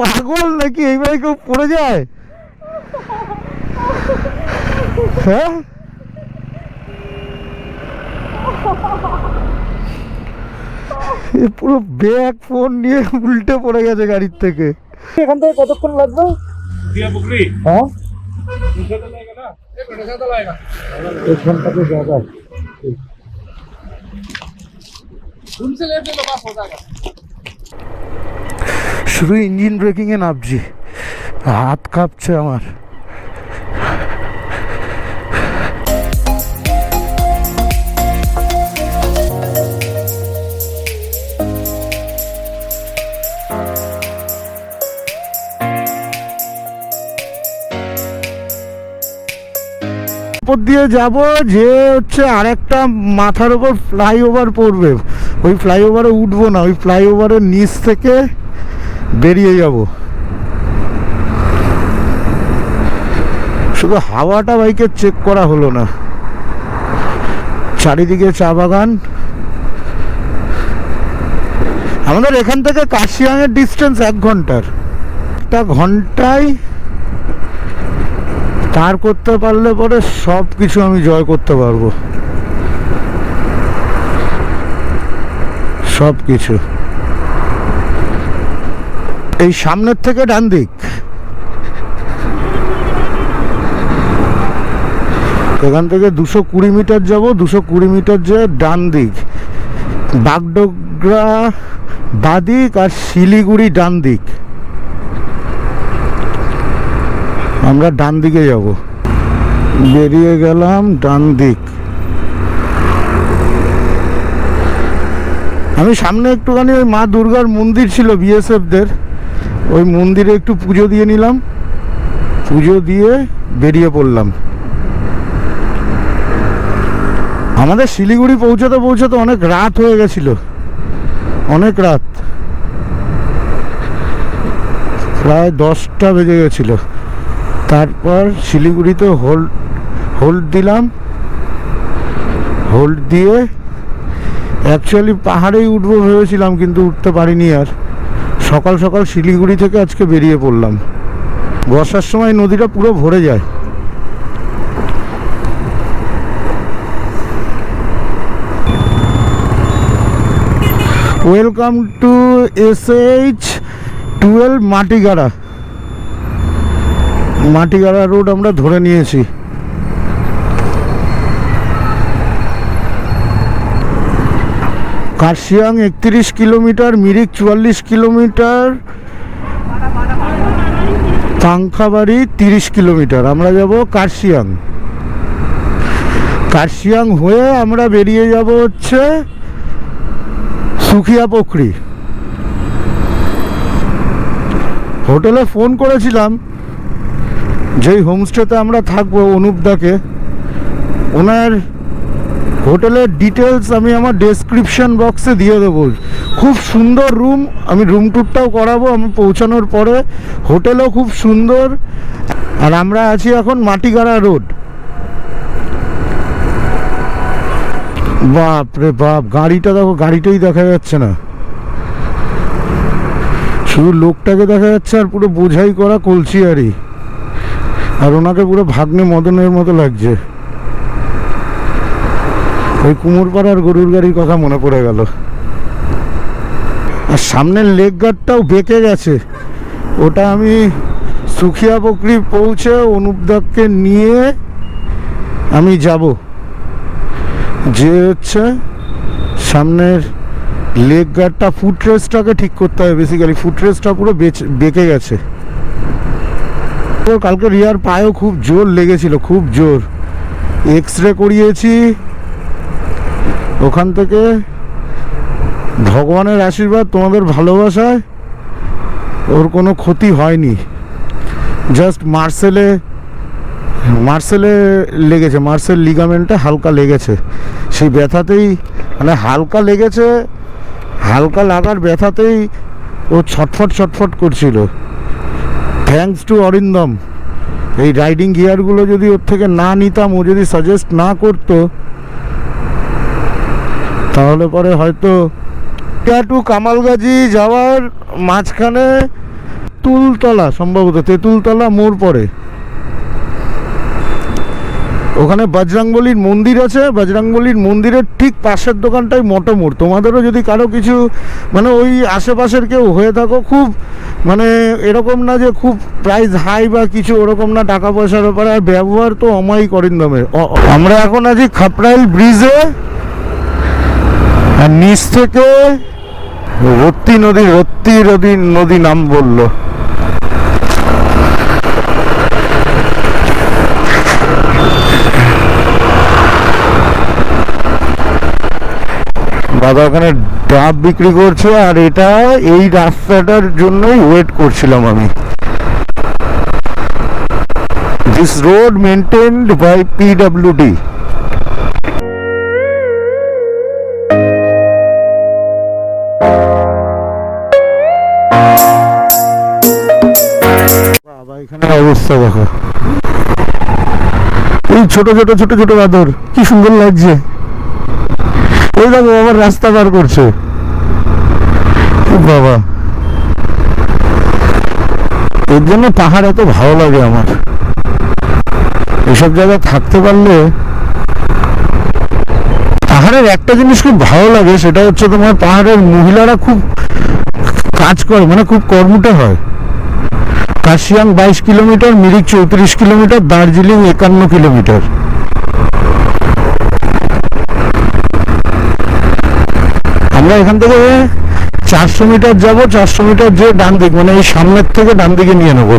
পাগল নাকি এইভাবে কেউ পড়ে যায়? হ্যাঁ, পুরো ব্যাগ ফোন নিয়ে উল্টে পড়ে গেছে গাড়ির থেকে। এখান থেকে কতক্ষণ লাগবে? হ্যাঁ, 1 घंटा तो ज्यादा। শুধু ইঞ্জিন ব্রেকিং এ নামছি, হাত কাঁপছে আমার। দিয়ে যাব যে হচ্ছে আরেকটা মাথার উপর ফ্লাইওভার পড়বে, ওই ফ্লাইওভারে উঠবো না, ওই ফ্লাইওভারের নিচ থেকে বেরিয়ে যাব। শুধু হাওয়াটা বাইকের চেক করা হলো না। চারিদিকে চা বাগান। আমাদের এখান থেকে কাশিয়াংয়ের ডিস্টেন্স 1 ঘন্টার। 1 ঘন্টায় পার করতে পারলে পরে সব কিছু আমি জয় করতে পারবো, সব কিছু। এই সামনের থেকে ডান দিক, এখান থেকে 220 মিটার যাব, 220 মিটার যে ডান দিক, বাগডোগরা বাদিক আর শিলিগুড়ি ডান দিক। আমরা ডান দিকে যাব, বেরিয়ে গেলাম ডান দিক। আমি সামনে একটুখানি ওই মা দুর্গার মন্দির ছিল বিএসএফদের, ওই মন্দিরে একটু পুজো দিয়ে নিলাম, পুজো দিয়ে বেরিয়ে পড়লাম। আমাদের শিলিগুড়ি পৌঁছাতে পৌঁছাতে অনেক রাত হয়ে গেছিল, অনেক রাত, প্রায় 10টা বেজে গেছিল। তারপর শিলিগুড়িতে হোল্ড দিলাম, হোল্ড দিয়ে অ্যাকচুয়ালি পাহাড়েই উঠবো ভেবেছিলাম, কিন্তু উঠতে পারিনি। আর সকাল সকাল শিলিগুড়ি থেকে আজকে বেরিয়ে পড়লাম। বর্ষার সময় নদীটা পুরো ভরে যায়। Welcome to SH12 Matigara. Matigara road আমরা ধরে নিয়েছি। Kurseong 31 kilometre, Mirik 44 kilometre, Pankhabari 30 kilometre. আমরা যাব কাশিয়াং। কাশিয়াং হয়ে আমরা বেরিয়ে যাব হচ্ছে সুখিয়া পুকুরি। হোটেলে ফোন করেছিলাম, যেই হোমস্টেতে আমরা থাকবো অনুপদাকে, ওনার হোটেলের ডিটেলস আমি আমার ডেসক্রিপশন বক্সে দিয়ে দেবো। খুব সুন্দর রুম, আমি রুম ট্যুরটাও করাবো আমি পৌঁছানোর পরে। হোটেলও খুব সুন্দর। আর আমরা আছি এখন মাটিগাড়া রোড। বাপ রে বাপ, গাড়িটা দেখো, গাড়িটাই দেখা যাচ্ছে না, শুধু লোকটাকে দেখা যাচ্ছে, আর পুরো বোঝাই করা কলসিয়ারি। আর ওনাকে পুরো ভাগ্নে মদনের মতো লাগছে। ওই কুমোরপাড়ার গরুর গাড়ির কথা মনে পড়ে গেল। আর সামনের লেক গার্ডটাও বেঁকে গেছে, ওটা আমি সুখিয়া পুকুরি পৌঁছে অনুপদাকে নিয়ে আমি যাব। যে হচ্ছে সামনের লেক গার্ডটা, ফুটরেস্টটাকে ঠিক করতে হবে। বেসিক্যালি ফুটরেস্টটা পুরো বেঁকে গেছে। কালকে রিয়ার পায়েও খুব জোর লেগেছিল, খুব জোর। এক্স-রে করিয়েছি, ওখান থেকে ভগবানের আশীর্বাদ, তোমাদের ভালোবাসায় ওর কোনো ক্ষতি হয়নি। জাস্ট মার্সেলে লেগেছে, মার্সেল লিগামেন্টে হালকা লেগেছে। সেই ব্যথাতেই, মানে হালকা লেগেছে, হালকা লাগার ব্যথাতেই ও ছটফট করছিল। Thanks to Arindam. এই রাইডিং গিয়ারগুলো যদি ওর থেকে না নিতাম, ও যদি সাজেস্ট না করতো, তাহলে পরে হয়তো টু কামালগাজি যাওয়ার মাঝখানে তেঁতুলতলা, সম্ভবত তেঁতুলতলা মোড় পড়ে। ওখানে বজরংবলীর মন্দির আছে, বজরংবলীর মন্দিরের ঠিক পাশের দোকানটাই মোটোমোড়। তোমাদেরও যদি কারো কিছু মানে ওই আশেপাশের কেউ হয়ে থাকো, খুব মানে এরকম না যে খুব প্রাইস হাই বা কিছু ওরকম না, টাকা পয়সার ব্যাপারে। আর ব্যবহার তো অমায়িক অরিন্দমের। আমরা এখন আছি খাপড়াইল ব্রিজে, আর নিচ থেকে রত্তি নদী নাম বললো। দাদা ওখানে ডাব বিক্রি করছে, আর এটা এই রাস্তাটার জন্যই ওয়েট করছিলাম আমি। This road maintained by PWD। বাবা এখানে অবস্থা দেখো, এই ছোট ছোট ছোট ছোট বাদর, কি সুন্দর লাগছে। ওই দেখো আবার রাস্তা পার করছে। বাবা, এর জন্য পাহাড় এত ভালো লাগে আমার। এসব জায়গায় থাকতে পারলে পাহাড়ের একটা জিনিস খুব ভালো লাগে, সেটা হচ্ছে তোমার পাহাড়ের মহিলারা খুব কাজ করে, মানে খুব কর্মটা হয়। Kurseong 22 kilometre, Mirik 34 kilometre, Darjeeling 51 kilometre. আমরা এখান থেকে 400 মিটার যাবো, 400 মিটার যে ডান দিক, মানে এই সামনের থেকে ডান দিকে নিয়ে নেবো।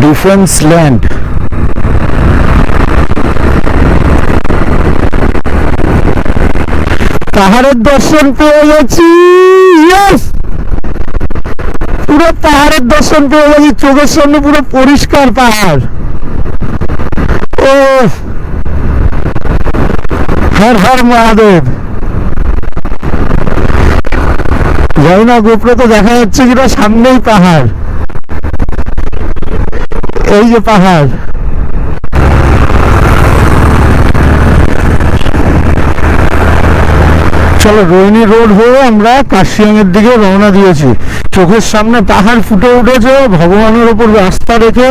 Defence land. পাহাড়ের দর্শন পেয়ে গেছি, পুরো পাহাড়ের দর্শন পেয়ে গেছি, চোখের সামনে পুরো পরিষ্কার পাহাড়। ও হর হর মহাদেব। জানি না গোপ্রো তো দেখা যাচ্ছে কিনা, সামনেই পাহাড়, এই যে পাহাড়। চলো, রোহিণী রোড হয়ে আমরা কার্শিয়াং এর দিকে রওনা দিয়েছি। চোখের সামনে পাহাড় ফুটে উঠেছে, ভগবানের ওপর আস্থা রেখে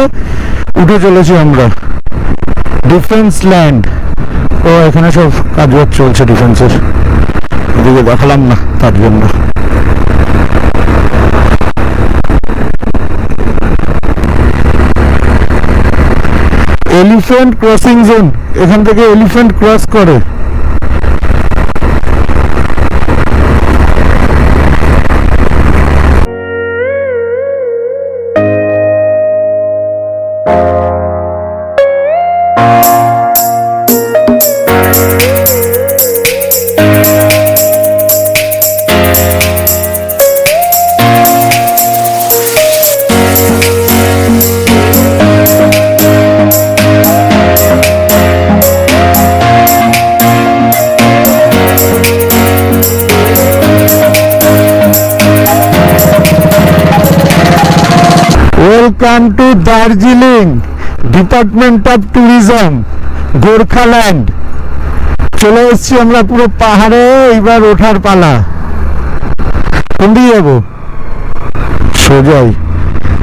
উঠে চলেছি আমরা। Defence land. ও এখানে সব কাজ চলছে ডিফেন্সের, এদিকে দেখালাম না তার জন্য। এলিফ্যান্ট ক্রসিং জোন, এখান থেকে এলিফ্যান্ট ক্রস করে। Welcome to Darjeeling, department of tourism, Gorkhaland. চলে এসেছি আমরা পুরো পাহাড়ে, এইবার ওঠার পালা। কোন দিকে যাবো? সোজাই,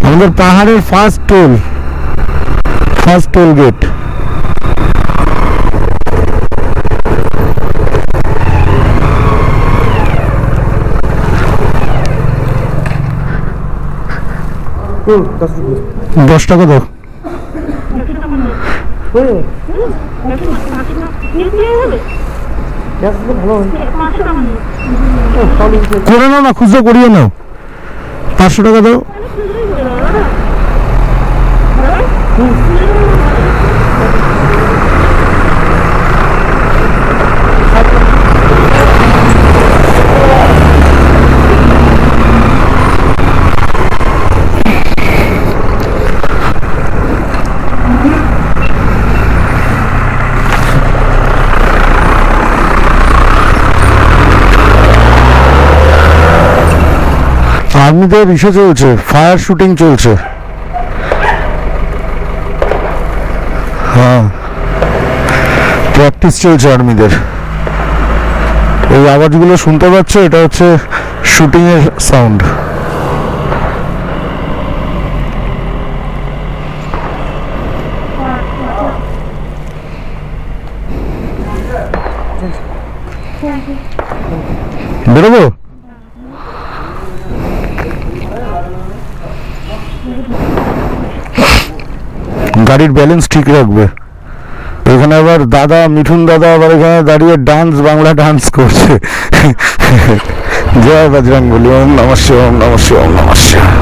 আমাদের পাহাড়ের ফার্স্ট টোল গেট। दस टाका दो। করে নাও না, খুচরো করিয়ে নাও, 500 টাকা দাও। আর্মিদের ইসে চলছে, ফায়ার শুটিং চলছে। হ্যাঁ, প্র্যাকটিস চলছে আর্মিদের। এই আওয়াজগুলো শুনতে পাচ্ছ, এটা হচ্ছে শুটিং এর সাউন্ড। বেরোবো? গাড়ির ব্যালেন্স ঠিক রাখবে। এখানে আবার দাদা, মিঠুন দাদা আবার এখানে দাঁড়িয়ে ডান্স, বাংলা ডান্স করছে। জয় বজরংবলী, ওম নমঃ শিবায়, ওম নমঃ শিবায়, ওম নমঃ শিবায়।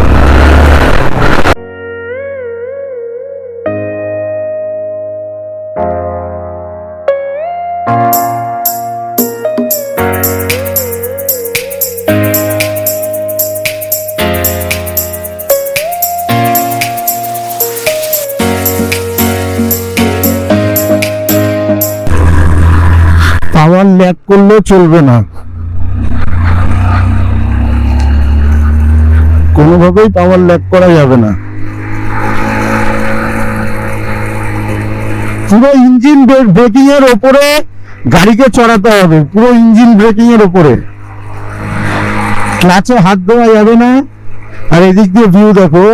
পাওয়ার ল্যাগ করলেও চলবে না, কোনোভাবেই পাওয়ার ল্যাগ করা যাবে না। পুরো ইঞ্জিন ব্রেকিং এর ওপরে গাড়িকে চড়াতে হবে, পুরো ইঞ্জিন ব্রেকিং এর ওপরে। ক্লাচে হাত দেওয়া যাবে না। আর এদিক দিয়ে ভিউ দেখো,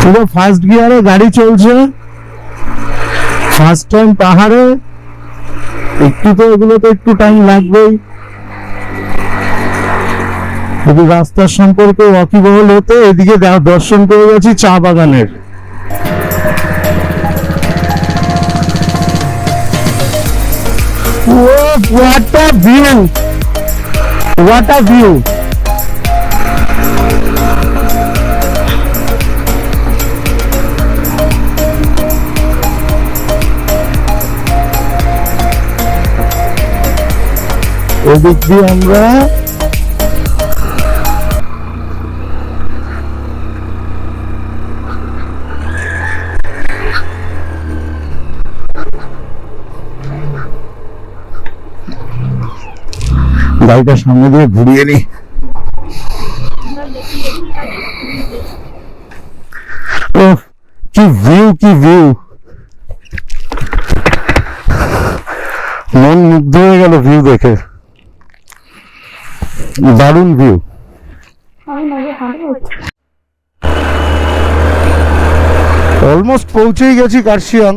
পুরো ফার্স্ট গিয়ারে গাড়ি চলছে। ফার্স্ট টাইম পাহাড়ে, একটু তো এগুলোতে একটু টাইম লাগবেই। যদি রাস্তার সম্পর্কে ওয়াকিবহল হতে, এদিকে দর্শন করে গেছি চা বাগানের। What a view! What a view! এদিক দিয়ে আমরা গাড়িটা সামনে দিয়ে ঘুরিয়ে নি। ও কি ভিউ, কি ভিউ! মন মুগ্ধ হয়ে গেল ভিউ দেখে, দারুণ ভিউ। অলমোস্ট পৌঁছেই গেছি কার্শিয়াং।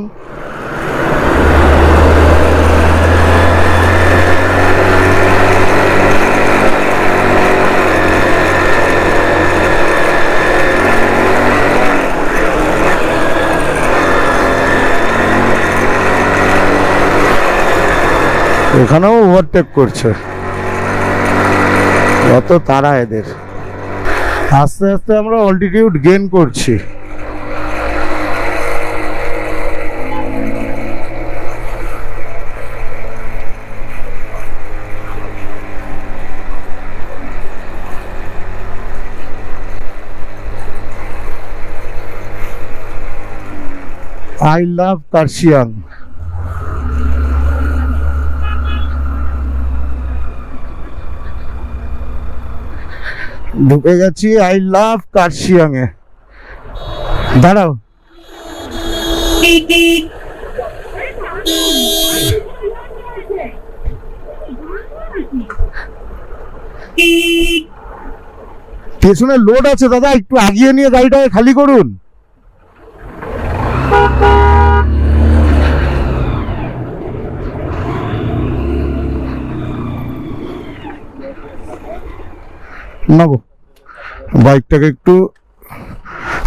এখানেও ওভারটেক করছে, এত তারা এদের। আস্তে আস্তে আমরা অল্টিটিউড গেইন করছি। I love Kurseong. ঢুকে গেছি আই লাভ কার্শিয়াং এ। দাঁড়াও, পেছনে লোড আছে দাদা, একটু আগিয়ে নিয়ে গাড়িটাকে খালি করুন। না গো, বাইকটাকে একটু,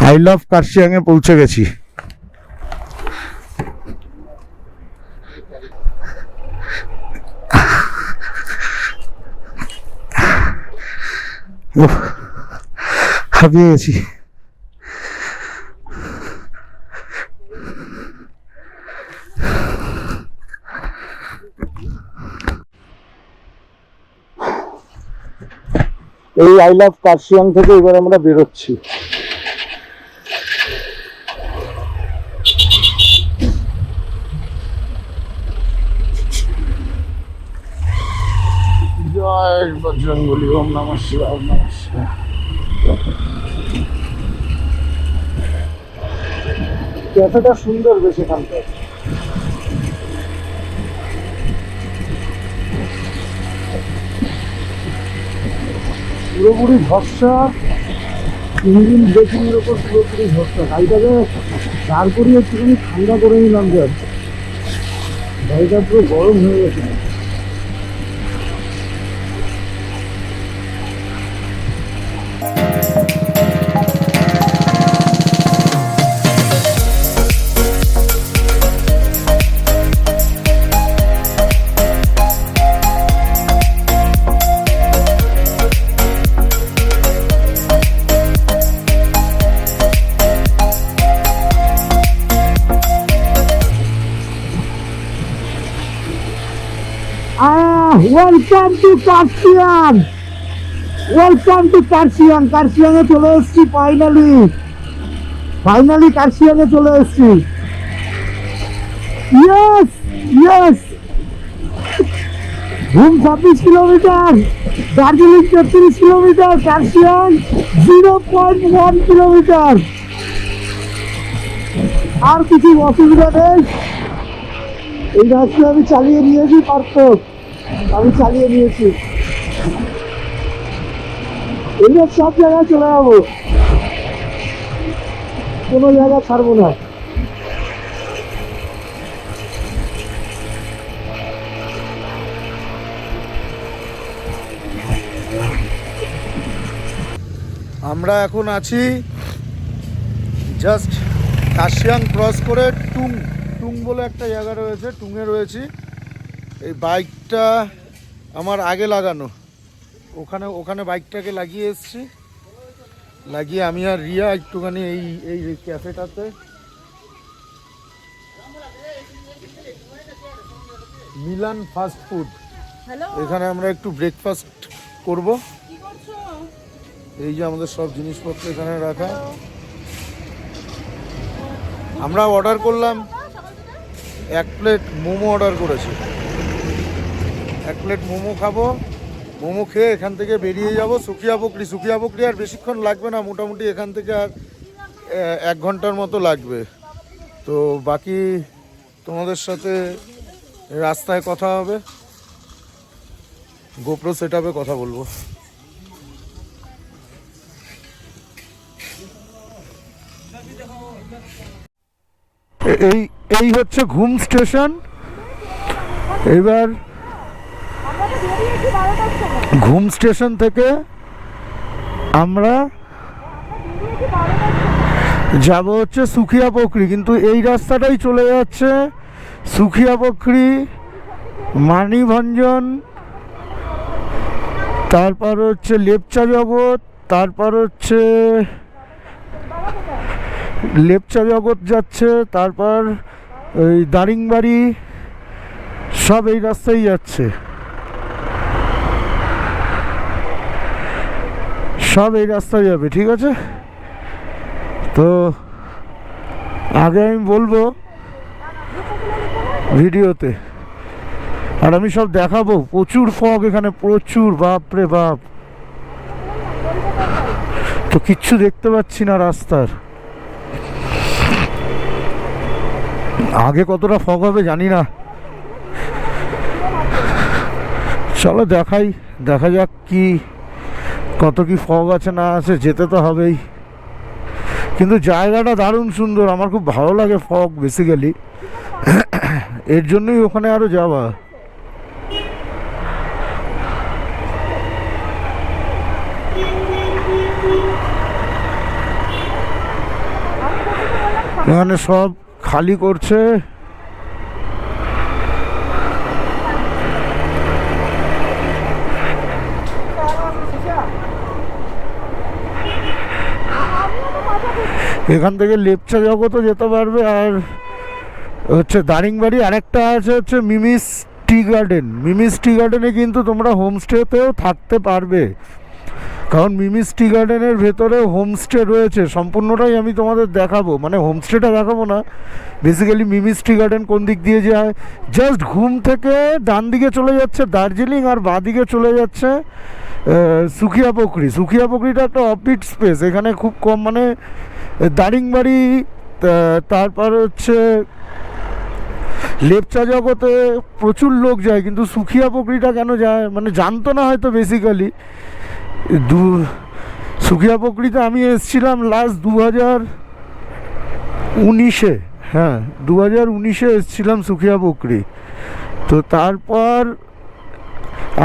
আই লাভ কার্শিয়াং এ পৌঁছে গেছি। হাঁপিয়ে গেছি। এই আই লাভ কার্শিয়াং থেকে এবার আমরা বেরোচ্ছি। জয় বজরঙ্গবলী, ওম নমঃ শিবায়, ওম নমঃ শিবায়। ক্যাফেটা সুন্দর বেশ এখানটা। পুরোপুরি ভরসা, ইঞ্জিন ব্রেকিংয়ের ওপর পুরোপুরি ভরসা। গাড়িটাকে দাঁড় করিয়ে একটুখানি ঠান্ডা করে নিলাম, যে গাড়িটা পুরো গরম হয়ে গেছে। Welcome to Kurseong, welcome to Kurseong. কার্শিয়াংয়ে চলে এসেছি ফাইনালি, ফাইনালি কার্শিয়াংয়ে চলে এসেছি। Yes yes, Ghum 26 kilometre, Darjeeling 33 kilometre, Kurseong 0.1 kilometre. আর কিছু অসুবিধা নেই, এই রাস্তায় আমি চালিয়ে নিয়েছি, পারত আমি চালিয়ে নিয়েছি। এইবার সব জায়গায় চলে যাবো, কোনো জায়গা ছাড়বো না। আমরা এখন আছি জাস্ট কার্শিয়াং ক্রস করে টুং বলে একটা জায়গা রয়েছে, টুংয়ে রয়েছি। এই বাইকটা আমার আগে লাগানো, ওখানে বাইকটাকে লাগিয়ে এসেছি, লাগিয়ে আমি আর রিয়া একটুখানি এই ক্যাফেটাতে মিলান ফাস্ট ফুড, এখানে আমরা একটু ব্রেকফাস্ট করব। এই যে আমাদের সব জিনিসপত্র এখানে রাখা। আমরা অর্ডার করলাম, 1 প্লেট মোমো অর্ডার করেছি। 1 প্লেট মোমো খাবো, মোমো খেয়ে এখান থেকে বেরিয়ে যাব সুখিয়া বকরি। আর বেশিক্ষণ লাগবে না, মোটামুটি এখান থেকে আর 1 ঘন্টার মতো লাগবে। তো বাকি তোমাদের সাথে রাস্তায় কথা হবে, গোপ্রো সেটআপে কথা বলবো। এই হচ্ছে ঘুম স্টেশন। এবার ঘুম স্টেশন থেকে আমরা যাব হচ্ছে সুখিয়া বকরি, কিন্তু এই রাস্তাটাই চলে যাচ্ছে সুখিয়া বকরি, মানিভঞ্জন, তারপর হচ্ছে লেপচা জগৎ, তারপর হচ্ছে লেপচা জগৎ যাচ্ছে, তারপর ওই দারিংবাড়ি, সব এই রাস্তায় যাচ্ছে, সব এই রাস্তায় যাবে। ঠিক আছে, তো আগে আমি বলবো ভিডিওতে, আর আমি সব দেখাবো। প্রচুর ফগ এখানে, প্রচুর, বাপরে বাপ। তো কিচ্ছু দেখতে পাচ্ছি না রাস্তার। আগে কতটা ফগ হবে জানি না, চলো দেখা যাক কি কত কি ফগ আছে না আছে। যেতে তো হবেই, কিন্তু জায়গাটা দারুণ সুন্দর, আমার খুব ভালো লাগে ফগ বেসিক্যালি, এর জন্যই ওখানে আরো যাওয়া। এখানে সব খালি করছে, এখান থেকে লেপচা জগৎও যেতে পারবে, আর হচ্ছে দারিংবাড়ি। আরেকটা আছে হচ্ছে মিমিস টি গার্ডেনে কিন্তু তোমরা হোমস্টেতেও থাকতে পারবে, কারণ মিমিস টি গার্ডেনের ভেতরে হোমস্টে রয়েছে, সম্পূর্ণটাই আমি তোমাদের দেখাবো, মানে হোমস্টেটা দেখাবো না, বেসিক্যালি মিমিস টি গার্ডেন কোন দিক দিয়ে যায়। জাস্ট ঘুম থেকে ডান দিকে চলে যাচ্ছে দার্জিলিং, আর বাঁ দিকে চলে যাচ্ছে সুখিয়া পোখরি। সুখিয়া পোখরিটা একটা অফবিট স্পেস, এখানে খুব কম, মানে দারিংবাড়ি, তারপর হচ্ছে লেপচা জগতে প্রচুর লোক যায়, কিন্তু সুখিয়া পোখরিটা কেন যায় মানে জানতো না হয়তো বেসিক্যালি। সুখিয়া পোখরিতে আমি এসেছিলাম লাস্ট 2019-এ, হ্যাঁ 2019-এ এসেছিলাম সুখিয়া পোখরি। তো তারপর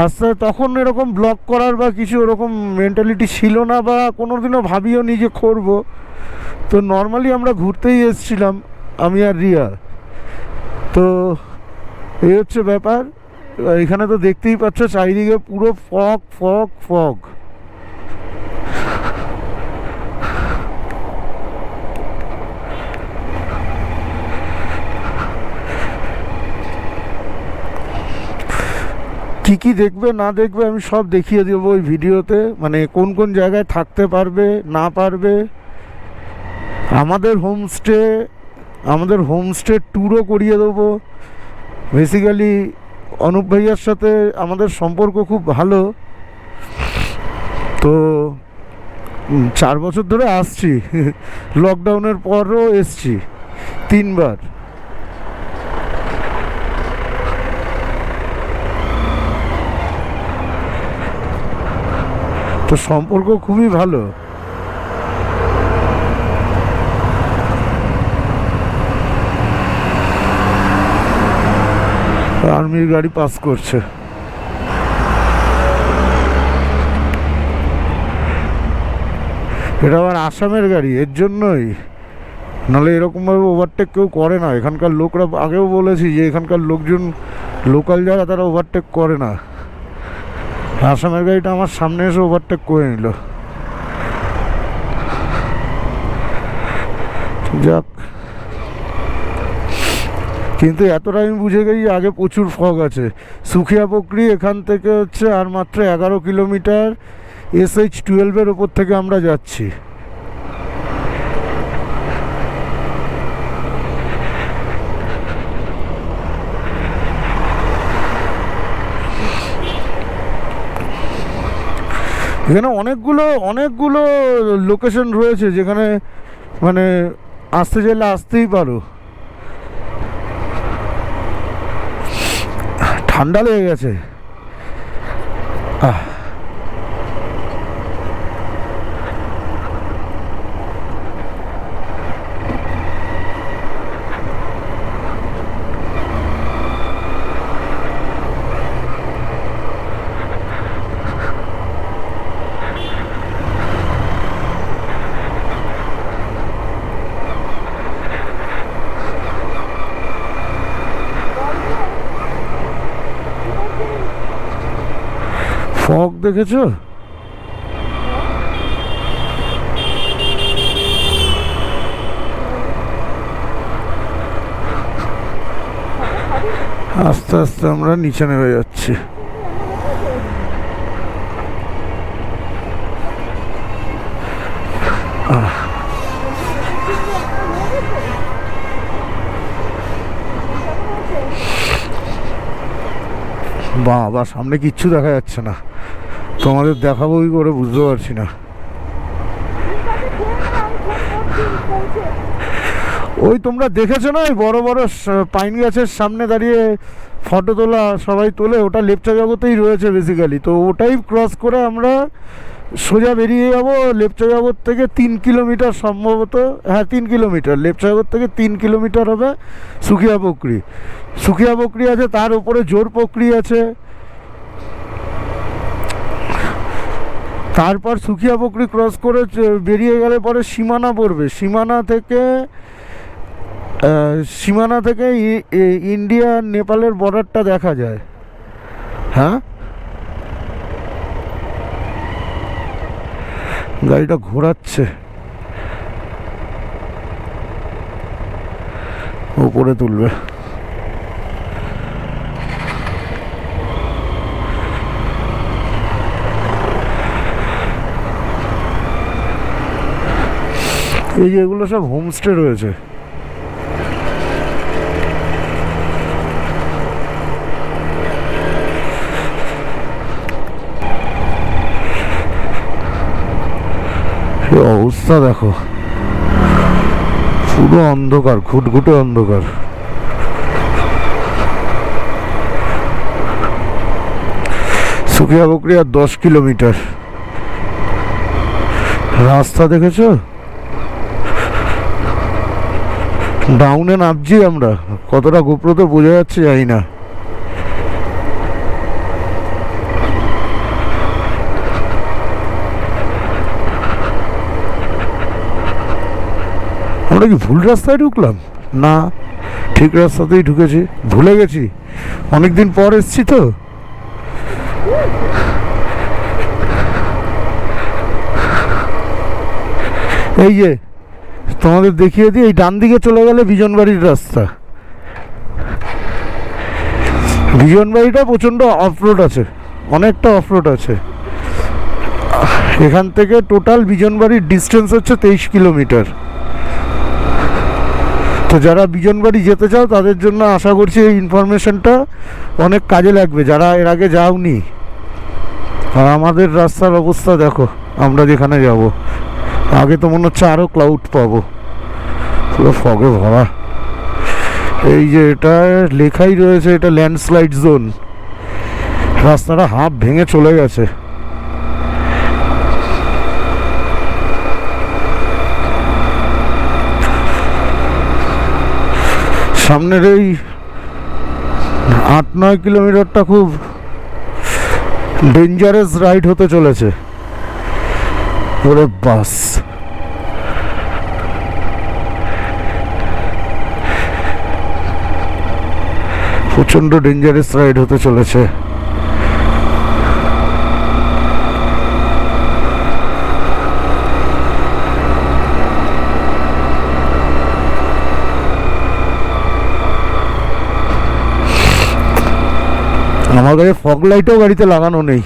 আস্তে তখন এরকম ব্লগ করার বা কিছু ওরকম মেন্টালিটি ছিল না, বা কোনো দিনও ভাবিও নিজে করব। তো নর্মালি আমরা ঘুরতেই এসেছিলাম আমি আর রিয়া। তো এই হচ্ছে ব্যাপার। এখানে তো দেখতেই পাচ্ছ চারিদিকে পুরো ফগ ফগ ফগ। কী কী দেখবে না দেখবে আমি সব দেখিয়ে দেবো ওই ভিডিওতে, মানে কোন কোন জায়গায় থাকতে পারবে না পারবে। আমাদের হোমস্টে ট্যুরও করিয়ে দেবো। বেসিক্যালি অনুপ ভাইয়ার সাথে আমাদের সম্পর্ক খুব ভালো, তো 4 বছর ধরে আসছি, লকডাউনের পরও এসছি 3বার। তো সম্পর্ক খুবই ভালো। আর্মির গাড়ি পাস করছে। এটা আবার আসামের গাড়ি, এর জন্যই, নাহলে এরকমভাবে ওভারটেক কেউ করে না এখানকার লোকরা। আগেও বলেছি যে এখানকার লোকজন, লোকাল যারা, তারা ওভারটেক করে না। আসামের গাড়িটা আমার সামনে এসে ওভারটেক করে নিল। যাক, কিন্তু এতটা আমি বুঝে গেছি আগে প্রচুর ফগ আছে। সুখিয়া পোখরি এখান থেকে হচ্ছে আর মাত্র 11 কিলোমিটার, SH-12-এর ওপর থেকে আমরা যাচ্ছি। এখানে অনেকগুলো লোকেশন রয়েছে যেখানে মানে আসতে চাইলে আসতেই পারো। ঠান্ডা লেগে গেছে। ফগ দেখেছো? আস্তে আস্তে আমরা নিচে নেমে যাচ্ছি। বাবা, সামনে কিচ্ছু দেখা যাচ্ছে না, তোমাদের দেখাবো কি করে বুঝতে পারছি না। ওই তোমরা দেখেছো না ওই বড় বড় পাইন গাছের সামনে দাঁড়িয়ে ফটো তোলা, সবাই তোলে, ওটা লেপচা জগতেই রয়েছে বেসিক্যালি। তো ওটাই ক্রস করে আমরা সোজা বেরিয়ে যাবো। লেপচা জগৎ থেকে 3 কিলোমিটার সম্ভবত, হ্যাঁ 3 কিলোমিটার, লেপচা জগৎ থেকে 3 কিলোমিটার হবে সুখিয়া পোখরি। সুখিয়া পোখরি আছে, তার উপরে জোর পোখরি আছে। তারপর সুখিয়া পোখরি ক্রস করে বেরিয়ে গেলে পরে সীমানা পড়বে। সীমানা থেকে ইন্ডিয়া নেপালের বর্ডারটা দেখা যায়। হ্যাঁ, গাড়িটা ঘোরাচ্ছে, উপরে তুলবে। এই যে এগুলো সব হোমস্টে রয়েছে। অবস্থা দেখো, পুরো অন্ধকার, ঘুটঘুটে অন্ধকার। সুকিয়া বকরি আর 10 কিলোমিটার রাস্তা দেখেছো? ডাউনে নামছি আমরা, কতটা গোপ্রোতে বোঝা যাচ্ছে জানি না। আমরা কি ভুল রাস্তায় ঢুকলাম? না, ঠিক রাস্তাতেই ঢুকেছি। ভুলে গেছি, অনেকদিন পর এসছি তো। এই যে তোমাদের দেখিয়ে দিই, এই ডান দিকে চলে গেলে বিজনবাড়ির রাস্তা। বিজনবাড়িটা প্রচণ্ড অফরোড আছে, অনেকটা অফরোড আছে। এখান থেকে টোটাল বিজনবাড়ির ডিস্টেন্স হচ্ছে 23 কিলোমিটার। তো যারা বিজনবাড়ি যেতে চাও তাদের জন্য আশা করছি এই ইনফরমেশনটা অনেক কাজে লাগবে, যারা এর আগে যাওনি। আর আমাদের রাস্তার অবস্থা দেখো, আমরা যেখানে যাব আগে তো মনে হচ্ছে আরও ক্লাউড পাবো, পুরো ফগে ভরা। এই যে এটা লেখাই রয়েছে, এটা ল্যান্ডস্লাইড জোন। রাস্তাটা হাফ ভেঙে চলে গেছে। সামনের এই 8-9 কিলোমিটারটা খুব ডেঞ্জারাস রাইড হতে চলেছে। ওরে বাস, প্রচন্ড ডেঞ্জারাস রাইড হতে চলেছে। আমার কাছে ফগ লাইটও গাড়িতে লাগানো নেই,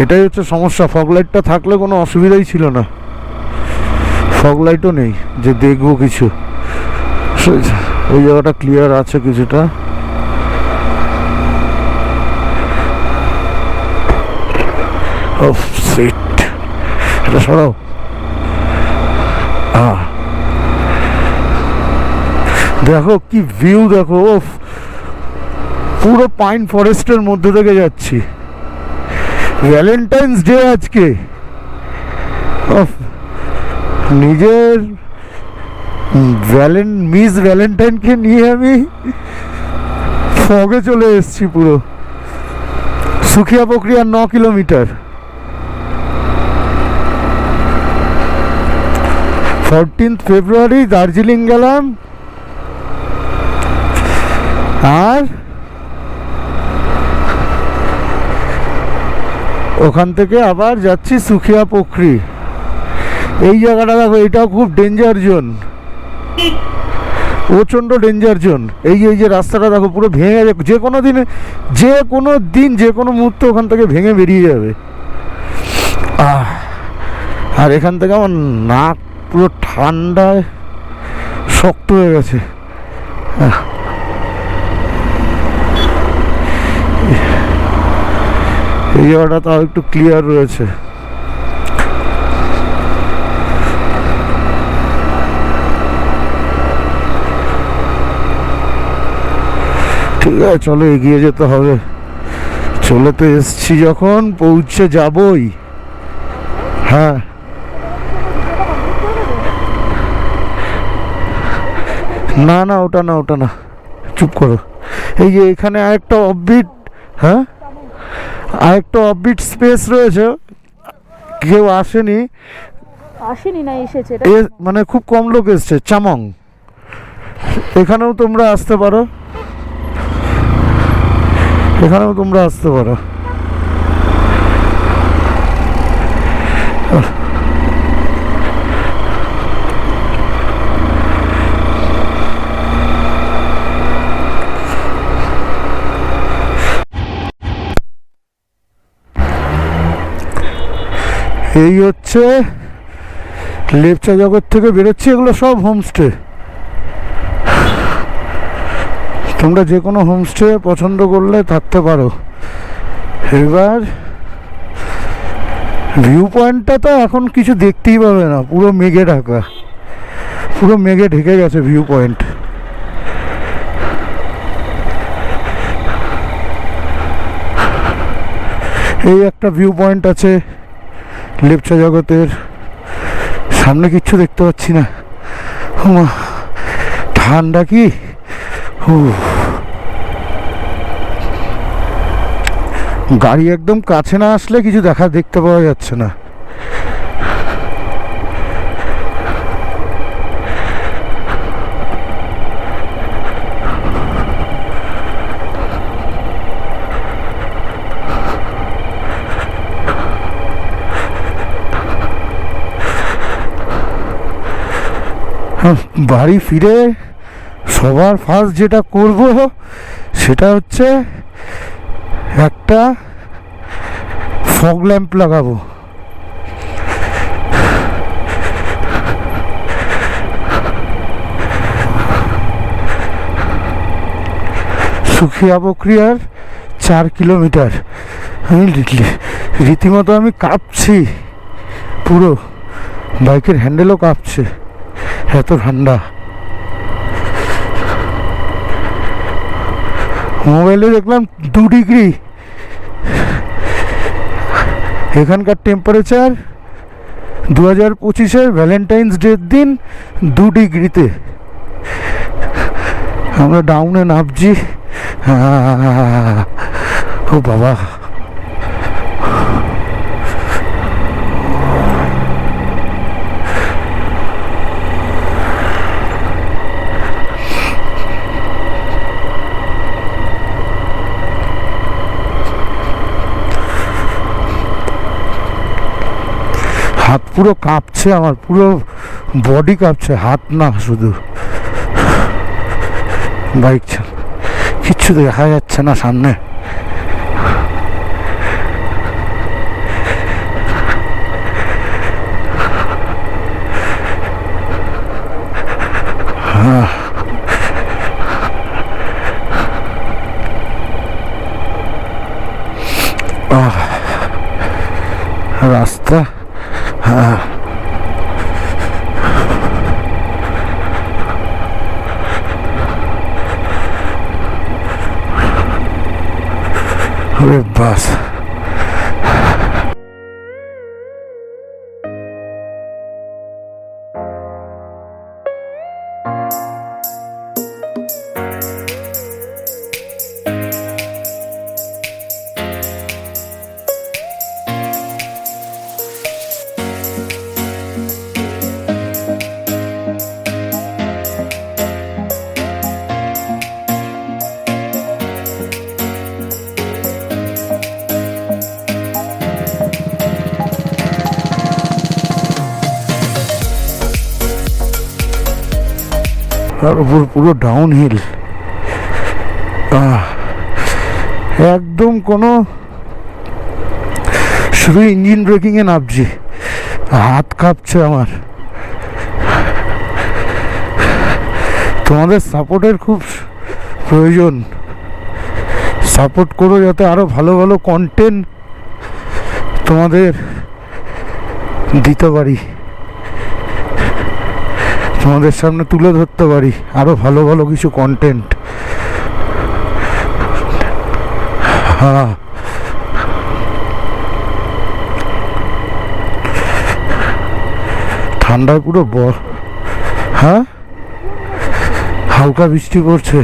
এটাই হচ্ছে সমস্যা। ফগ লাইটটা থাকলে কোনো অসুবিধাই ছিল না, ফগ লাইটও নেই যে দেখবো কিছু। ওই জায়গাটা ক্লিয়ার আছে কিছুটা। এটা সরাও। দেখো কি ভিউ, দেখো পুরো পাইন ফরেস্টের মধ্যে থেকে যাচ্ছি। ভ্যালেন্টাইন্স ডে আজকে, নিজের মিস ভ্যালেন্টাইনকে নিয়ে আমি ফগে চলে এসেছি পুরো। সুকিয়া বকরি আর 9 কিলোমিটার। 14 ফেব্রুয়ারি দার্জিলিং গেলাম, আর ওখান থেকে আবার যাচ্ছি সুকিয়া পোখরি। এই জায়গাটা দেখো, এটাও খুব ডেঞ্জার জোন, প্রচণ্ড ডেঞ্জার জোন। এই যে রাস্তাটা দেখো পুরো ভেঙে, যে কোনো দিন যে কোনো মুহূর্তে ওখান থেকে ভেঙে বেরিয়ে যাবে। আর এখান থেকে আমার নাক পুরো ঠান্ডায় শক্ত হয়ে গেছে। এই জায়গাটা তাও একটু ক্লিয়ার রয়েছে। ঠিক আছে, চলো এগিয়ে যেতে হবে। চলে তো এসছি যখন, পৌঁছে যাবই। হ্যাঁ, না না, ওটা না, চুপ করো। এই যে এখানে আরেকটা অফবিট, হ্যাঁ আরেকটা অফবিট স্পেস রয়েছে, কেউ আসেনি না, এসেছে। মানে খুব কম লোক এসছে, চামং। এখানেও তোমরা আসতে পারো, এই হচ্ছে লেপচা জগৎ থেকে বেরোচ্ছি, এগুলো সব হোমস্টে। তোমরা যে কোনো হোমস্টে পছন্দ করলে থাকতে পারো। এবার ভিউ পয়েন্টটা তো এখন কিছু দেখতেই পাবে না, পুরো মেঘে ঢাকা, পুরো মেঘে ঢেকে গেছে ভিউ পয়েন্ট। এই একটা ভিউ পয়েন্ট আছে লেপচা জগতের, সামনে কিচ্ছু দেখতে পাচ্ছি না। ওমা, ঠান্ডা কি! গাড়ি একদম কাছে না আসলে কিছু দেখতে পাওয়া যাচ্ছে না। বাড়ি ফিরে সবার ফার্স্ট যেটা করব সেটা হচ্ছে একটা ফগ ল্যাম্প লাগাবো। সুখিয়া প্রক্রিয়ার 4 কিলোমিটার। আমি রীতিমতো আমি কাঁপছি, পুরো বাইকের হ্যান্ডেলও কাঁপছে, এত ঠান্ডা। মোবাইলে দেখলাম 2 ডিগ্রি, এখানকার টেম্পারেচার 2025-এর ভ্যালেন্টাইন্স ডের দিন 2 ডিগ্রিতে। আমরা ডাউনে নামছি। ও বাবা, হাত পুরো কাঁপছে, আমার পুরো বডি কাঁপছে, হাত না শুধু। বাইক কিচ্ছু দেখা যাচ্ছে না সামনে। রাস্তা বাস। তার উপর পুরো ডাউন হিল, একদম কোনো শুধু ইঞ্জিন ব্রেকিংয়ে নামছি, হাত কাঁপছে আমার। তোমাদের সাপোর্টের খুব প্রয়োজন, সাপোর্ট করো যাতে আরো ভালো ভালো কন্টেন্ট তোমাদের দিতে পারি, তোমাদের সামনে তুলে ধরতে পারি আরো ভালো ভালো কিছু কন্টেন্ট। হ্যাঁ, ঠান্ডায় পুরো হ্যাঁ, হালকা বৃষ্টি পড়ছে।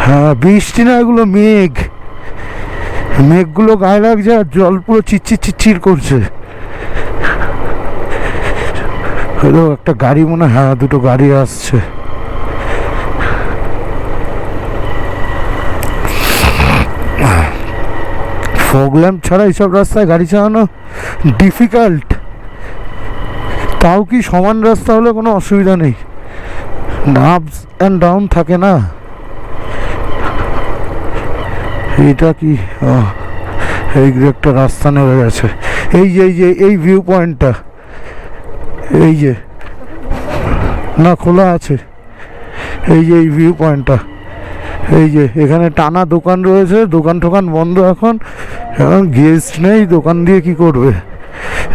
হ্যাঁ, বৃষ্টি না, এগুলো মেঘ, মেঘগুলো গায়ে লাগছে আর জল পুরো চিচ্চির চিচ্চির করছে। হলো একটা গাড়ি মনে হয়, হ্যাঁ দুটো গাড়ি আসছে। ফগ ল্যাম্প ছাড়া এইসব রাস্তায় গাড়ি চালানো ডিফিকাল্ট। তাও কি সমান রাস্তা হলে কোনো অসুবিধা নেই, আপস অ্যান্ড ডাউন থাকে না। এইটা কি, এই একটা রাস্তা নেমে গেছে। এই যে এই ভিউ পয়েন্টটা, এই যে না, খোলা আছে। এই যে এই ভিউ পয়েন্টটা, এই যে এখানে টানা দোকান রয়েছে, দোকান টোকান বন্ধ এখন, এখন গেস্ট নেই, দোকান দিয়ে কি করবে।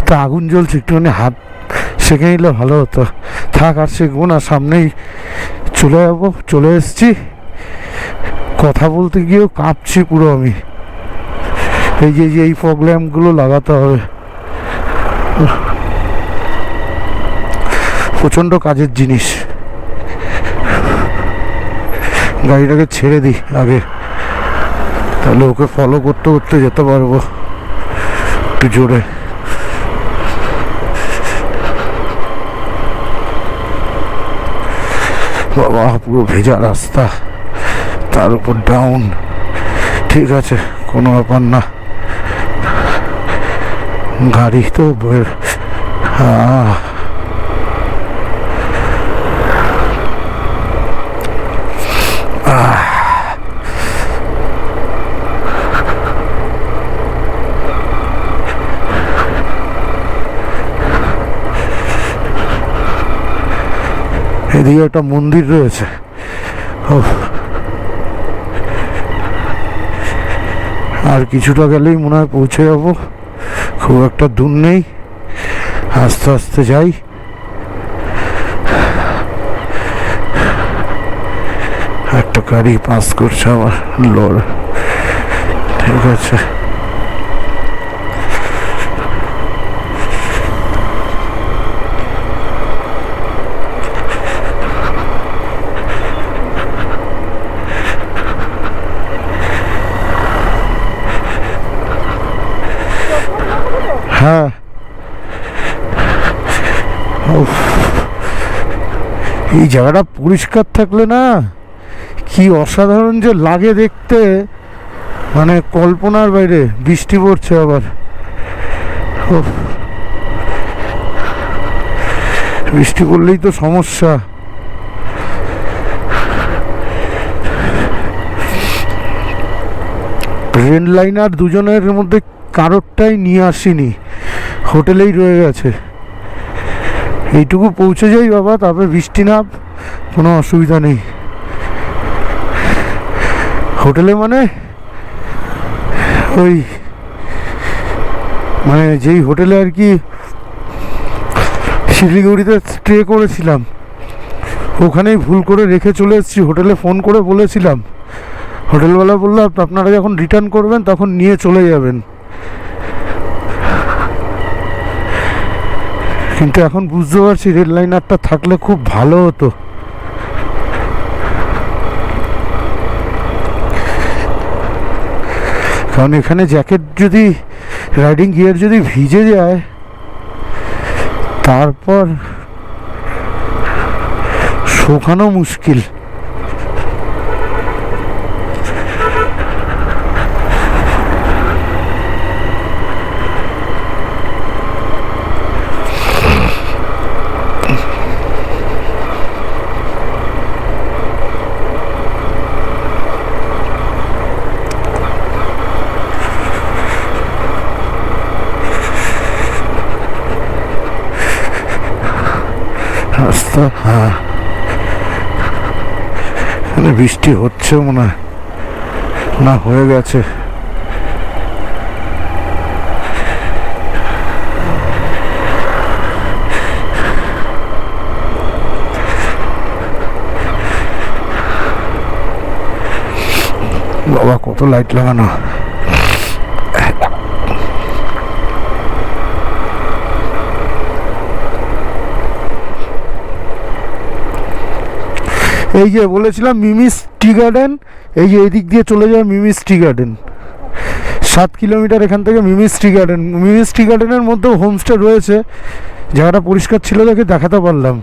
তা আগুন জ্বলছে, একটুখানি হাত সেঁকে নিলে ভালো হতো। থাক, আর শেখবো না, সামনেই চলে যাবো। চলে এসছি, কথা বলতে গিয়েও কাঁপছি পুরো আমি। এই যে এই ফগ ল্যাম্পগুলো লাগাতে হবে, প্রচণ্ড কাজের জিনিস। গাড়িটাকে ছেড়ে দিই আগে, তাহলে ওকে ফলো করতে করতে যেতে পারবো একটু জোরে। বাবা, পুরো ভেজা রাস্তা, তার উপর ডাউন। ঠিক আছে, কোনো ব্যাপার না, গাড়ি তো এদিকে একটা মন্দির রয়েছে। আর কিছুটা গেলেই মনে হয় পৌঁছে যাবো, খুব একটা দূর নেই, আস্তে আস্তে যাই। একটা গাড়ি পাস করছে আমার লড়, ঠিক আছে। হ্যাঁ, এই জায়গাটা পরিষ্কার থাকলে না কি অসাধারণ যে লাগে দেখতে, মানে কল্পনার বাইরে। বৃষ্টি পড়ছে আবার, বৃষ্টি পড়লেই তো সমস্যা। রেল লাইন আর দুজনের মধ্যে কারোরটাই নিয়ে আসিনি, হোটেলেই রয়ে গেছে। এইটুকু পৌঁছে যাই বাবা, তারপরে বৃষ্টি নাম, কোনো অসুবিধা নেই। হোটেলে মানে ওই, মানে যেই হোটেলে আর কি শিলিগুড়িতে স্টে করেছিলাম, ওখানেই ভুল করে রেখে চলে এসেছি। হোটেলে ফোন করে বলেছিলাম, হোটেলওয়ালা বললো আপনারা যখন রিটার্ন করবেন তখন নিয়ে চলে যাবেন। কিন্তু এখন বুঝতে পারছি রেল লাইনারটা থাকলে খুব ভালো হতো। কারণ এখানে জ্যাকেট যদি, রাইডিং গিয়ার যদি ভিজে যায়, তারপর শুকানো মুশকিল। রাস্তা, হ্যাঁ, এখানে বৃষ্টি হচ্ছে মনে হয়, না হয়ে গেছে। বাবা, কত লাইট লাগানো। এই যে বলেছিলাম মিমিস টি গার্ডেন, এই যে এদিক দিয়ে চলে যায় মিমিস টি গার্ডেন। 7 কিলোমিটার এখান থেকে মিমিস টি গার্ডেন। মিমিস টি গার্ডেনের মধ্যেও হোমস্টে রয়েছে, জায়গাটা পরিষ্কার ছিল দেখে দেখাতে পারলাম।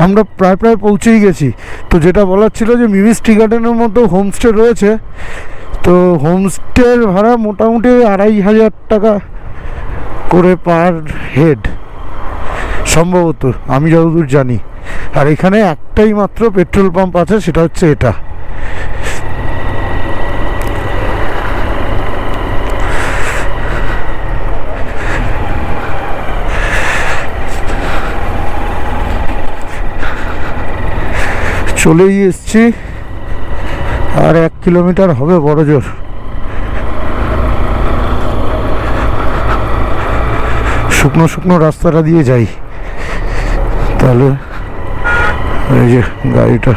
আমরা প্রায় পৌঁছেই গেছি। তো যেটা বলার ছিল যে মিমিস টি গার্ডেনের মধ্যেও হোমস্টে রয়েছে। তো হোমস্টের ভাড়া মোটামুটি 2500 টাকা করে পার হেড সম্ভবত, আমি যতদূর জানি। আর এখানে একটাই মাত্র পেট্রোল পাম্প আছে, সেটা হচ্ছে এটা। চলেই এসছি, আর 1 কিলোমিটার হবে বড় জোর। শুকনো শুকনো রাস্তাটা দিয়ে যাই, তাহলে এই যে গাড়িটা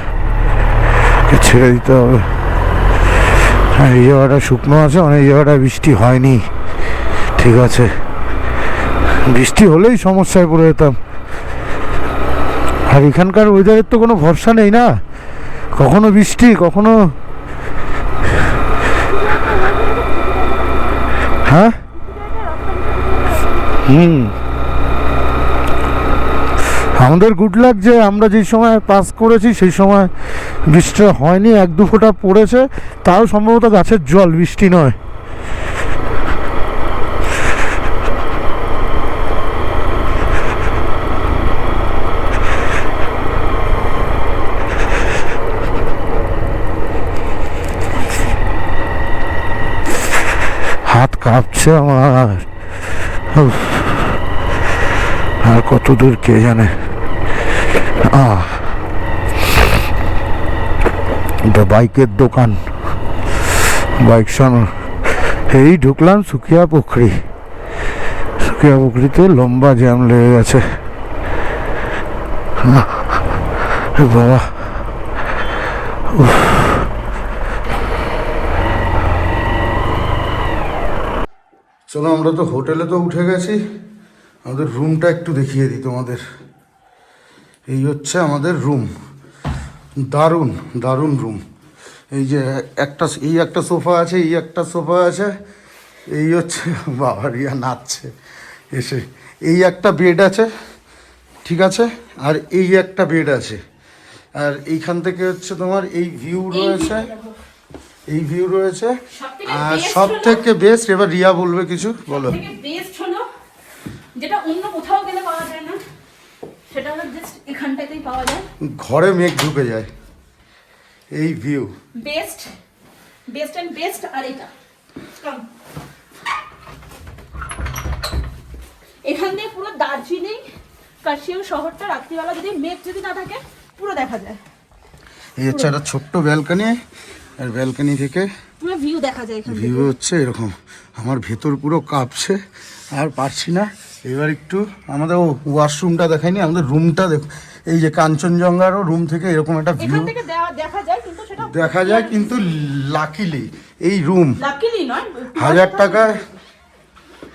ছেড়ে দিতে হবে। হ্যাঁ, এই জায়গাটা শুকনো আছে, অনেক জায়গাটা বৃষ্টি হয়নি। ঠিক আছে, বৃষ্টি হলেই সমস্যায় পড়ে যেতাম। আর এখানকার ওয়েদারের তো কোনো ভরসা নেই না, কখনো বৃষ্টি কখনো। হ্যাঁ, আমাদের গুড লাক যে আমরা যেই সময় পাস করেছি সেই সময় বৃষ্টিটা হয়নি, 1-2 ফোঁটা পড়েছে, তাও সম্ভবত গাছের জল, বৃষ্টি নয়। হাত কাঁপছে আমার, উফ, আর কত দূর কে জানে। এটা বাইকের দোকান, বাইক সারানোর। এই ঢুকলাম সুকিয়া পুকুরি, সুকিয়া পুকুরিতে লম্বা জ্যাম লেগে গেছে। বাবা, চলো আমরা তো হোটেলে তো উঠে গেছি, আমাদের রুমটা একটু দেখিয়ে দিই তোমাদের। এই হচ্ছে আমাদের রুম, দারুণ দারুণ রুম। এই যে একটা সোফা আছে, এই একটা সোফা আছে, এই হচ্ছে বাবা রিয়া নাচছে এসে। এই একটা বেড আছে, ঠিক আছে, আর এই একটা বেড আছে। আর এইখান থেকে হচ্ছে তোমার এই ভিউ রয়েছে, এই ভিউ রয়েছে। আর সব থেকে বেস্ট, এবার রিয়া বলবে কিছু, বলো। বেস্ট হলো যেটা অন্য কোথাও গেলে পাওয়া যায় না, সেটা হলো জাস্ট এখানটাতেই পাওয়া যায়। ঘরে মেঘ ঢুকে যায়, এই view best, best and best. আর এটা এখান দিয়ে পুরো দার্জিলিং কার্শিয়াং শহরটা রাত্রিবেলা যদি মেঘ যদি না থাকে পুরো দেখা যায়। এই হচ্ছে একটা ছোট্ট ব্যালকনি, আর ব্যালকনি থেকে পুরো ভিউ দেখা যায়। এখান ভিউ হচ্ছে এরকম। আমার ভেতর পুরো কাঁপছে, আর পারছি না। এবার একটু আমাদের ওয়াশরুমটা দেখাইনি, আমাদের রুমটা দেখো। এই যে কাঞ্চনজঙ্ঘারও রুম থেকে এরকম একটা ভিউ দেখা যায়, কিন্তু সেটা দেখা যায়, কিন্তু লাকিলি এই রুম লাকিলি নয়,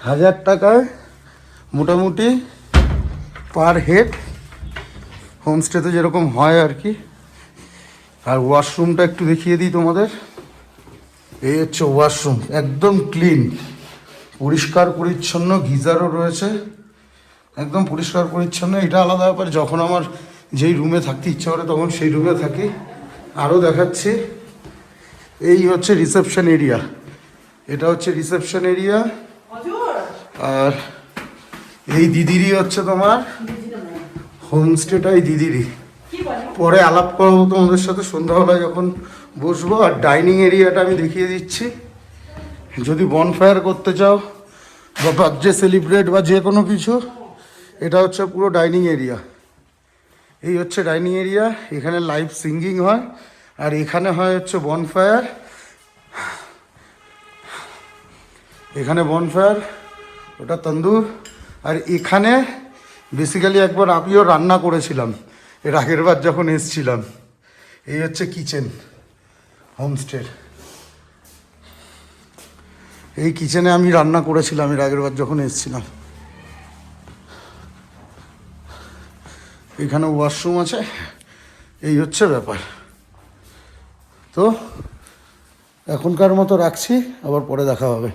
1000 টাকায় মোটামুটি পার হেড, হোমস্টেতে যেরকম হয় আর কি। আর ওয়াশরুমটা একটু দেখিয়ে দিই তোমাদের। এই হচ্ছে ওয়াশরুম, একদম ক্লিন, পরিষ্কার পরিচ্ছন্ন, গিজারও রয়েছে, একদম পরিষ্কার পরিচ্ছন্ন। এটা আলাদা ব্যাপার, যখন আমার যেই রুমে থাকতে ইচ্ছা করে তখন সেই রুমে থাকি। আরও দেখাচ্ছি, এই হচ্ছে রিসেপশন এরিয়া, এটা হচ্ছে রিসেপশন এরিয়া। আর এই দিদিরই হচ্ছে তোমার হোমস্টেটা, এই দিদিরই। পরে আলাপ করবো তোমাদের সাথে সন্ধ্যাবেলায় যখন বসবো। আর ডাইনিং এরিয়াটা আমি দেখিয়ে দিচ্ছি, যদি বনফায়ার করতে চাও বা বার্থডে সেলিব্রেট বা যে কোনো কিছু, এটা হচ্ছে পুরো ডাইনিং এরিয়া। এই হচ্ছে ডাইনিং এরিয়া, এখানে লাইভ সিঙ্গিং হয়, আর এখানে হয় হচ্ছে বনফায়ার। এখানে বনফায়ার, ওটা তন্দুর। আর এখানে বেসিক্যালি একবার আমিও রান্না করেছিলাম এর আগের বার যখন এসেছিলাম। এই হচ্ছে কিচেন হোমস্টের, এই কিচেনে আমি রান্না করেছিলাম এর আগের বার যখন এসেছিলাম। এখানে ওয়াশরুম আছে, এই হচ্ছে ব্যাপার। তো এখনকার মতো রাখছি, আবার পরে দেখা হবে।